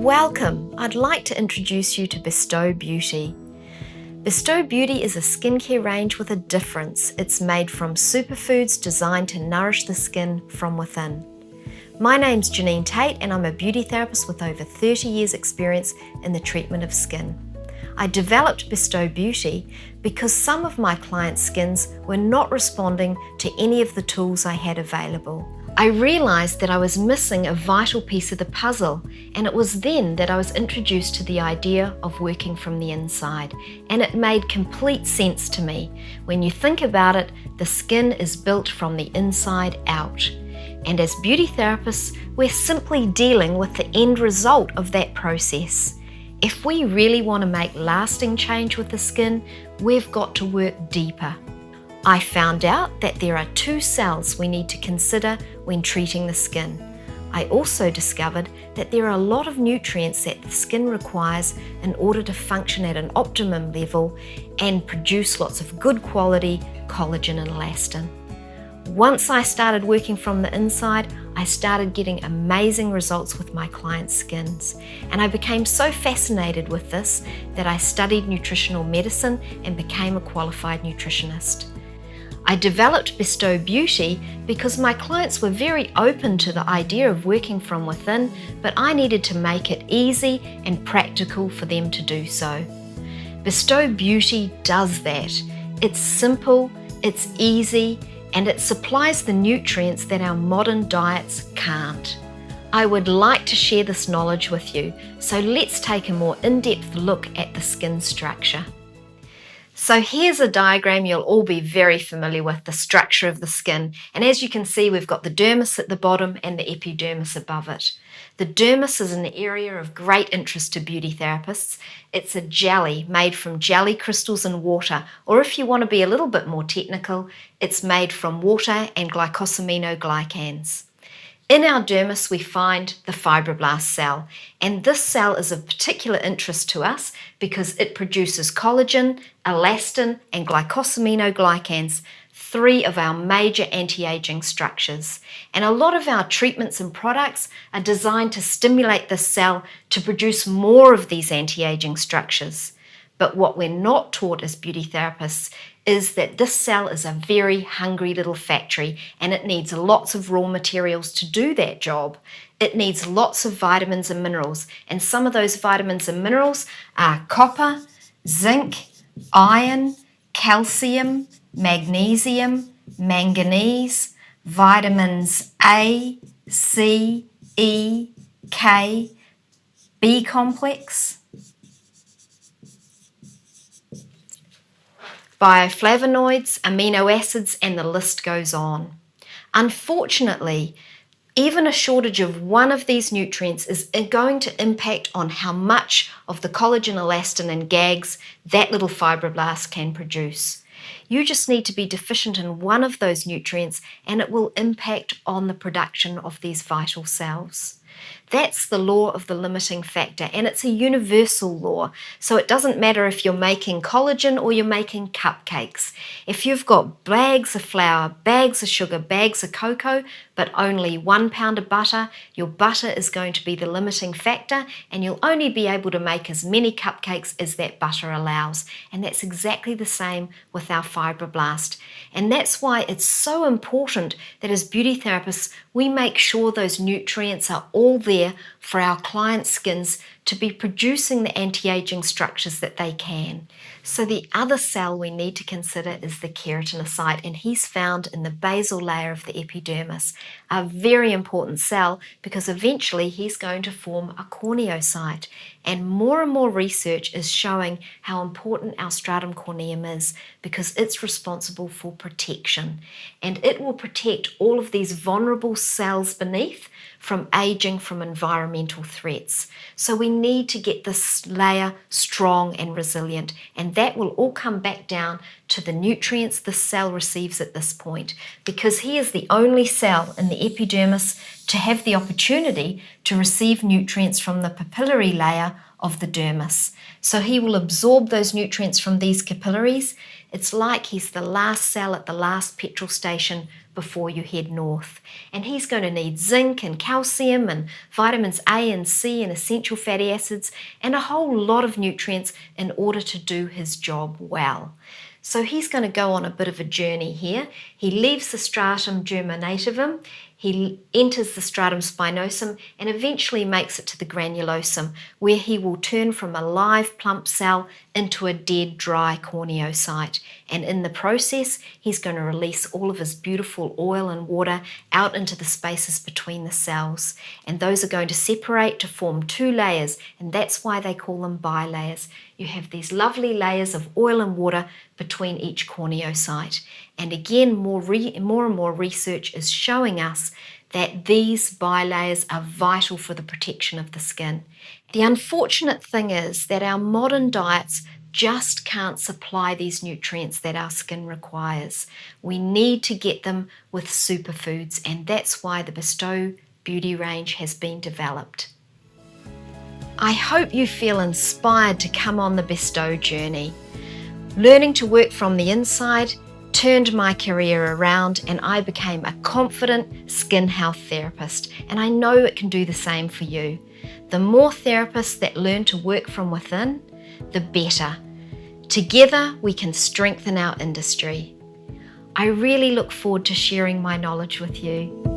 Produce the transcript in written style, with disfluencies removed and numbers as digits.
Welcome! I'd like to introduce you to Bestow Beauty. Bestow Beauty is a skincare range with a difference. It's made from superfoods designed to nourish the skin from within. My name's Janine Tait and I'm a beauty therapist with over 30 years experience in the treatment of skin. I developed Bestow Beauty because some of my clients' skins were not responding to any of the tools I had available. I realised that I was missing a vital piece of the puzzle, and it was then that I was introduced to the idea of working from the inside, and it made complete sense to me. When you think about it, the skin is built from the inside out, and as beauty therapists, we're simply dealing with the end result of that process. If we really want to make lasting change with the skin, we've got to work deeper. I found out that there are 2 cells we need to consider when treating the skin. I also discovered that there are a lot of nutrients that the skin requires in order to function at an optimum level and produce lots of good quality collagen and elastin. Once I started working from the inside, I started getting amazing results with my clients' skins. And I became so fascinated with this that I studied nutritional medicine and became a qualified nutritionist. I developed Bestow Beauty because my clients were very open to the idea of working from within, but I needed to make it easy and practical for them to do so. Bestow Beauty does that. It's simple, it's easy, and it supplies the nutrients that our modern diets can't. I would like to share this knowledge with you, so let's take a more in-depth look at the skin structure. So here's a diagram you'll all be very familiar with, the structure of the skin. And as you can see, we've got the dermis at the bottom and the epidermis above it. The dermis is an area of great interest to beauty therapists. It's a jelly made from jelly crystals and water, or if you want to be a little bit more technical, it's made from water and glycosaminoglycans. In our dermis, we find the fibroblast cell, and this cell is of particular interest to us because it produces collagen, elastin, and glycosaminoglycans, 3 of our major anti-aging structures. And a lot of our treatments and products are designed to stimulate the cell to produce more of these anti-aging structures. But what we're not taught as beauty therapists is that this cell is a very hungry little factory and it needs lots of raw materials to do that job. It needs lots of vitamins and minerals, and some of those vitamins and minerals are copper, zinc, iron, calcium, magnesium, manganese, vitamins A, C, E, K, B complex, bioflavonoids, amino acids, and the list goes on. Unfortunately, even a shortage of one of these nutrients is going to impact on how much of the collagen, elastin, and gags that little fibroblast can produce. You just need to be deficient in one of those nutrients and it will impact on the production of these vital cells. That's the law of the limiting factor, and it's a universal law. So it doesn't matter if you're making collagen or you're making cupcakes. If you've got bags of flour, bags of sugar, bags of cocoa, but only 1 pound of butter, your butter is going to be the limiting factor, and you'll only be able to make as many cupcakes as that butter allows. And that's exactly the same with our fibroblast. And that's why it's so important that as beauty therapists, we make sure those nutrients are all there for our clients' skins to be producing the anti-aging structures that they can. So the other cell we need to consider is the keratinocyte, and he's found in the basal layer of the epidermis, a very important cell because eventually he's going to form a corneocyte. And more research is showing how important our stratum corneum is because it's responsible for protection. And it will protect all of these vulnerable cells beneath from aging from environmental threats. So we need to get this layer strong and resilient, and that will all come back down to the nutrients the cell receives at this point, because he is the only cell in the epidermis to have the opportunity to receive nutrients from the papillary layer of the dermis. So he will absorb those nutrients from these capillaries. It's like he's the last cell at the last petrol station before you head north. And he's going to need zinc and calcium and vitamins A and C and essential fatty acids and a whole lot of nutrients in order to do his job well. So he's going to go on a bit of a journey here. He leaves the stratum germinativum, he enters the stratum spinosum and eventually makes it to the granulosum, where he will turn from a live plump cell into a dead dry corneocyte. And in the process, he's going to release all of his beautiful oil and water out into the spaces between the cells. And those are going to separate to form two layers, and that's why they call them bilayers. You have these lovely layers of oil and water between each corneocyte. And again, more and more research is showing us that these bilayers are vital for the protection of the skin. The unfortunate thing is that our modern diets just can't supply these nutrients that our skin requires. We need to get them with superfoods, and that's why the Bestow Beauty range has been developed. I hope you feel inspired to come on the Bestow journey. Learning to work from the inside turned my career around, and I became a confident skin health therapist, and I know it can do the same for you. The more therapists that learn to work from within, the better. Together we can strengthen our industry. I really look forward to sharing my knowledge with you.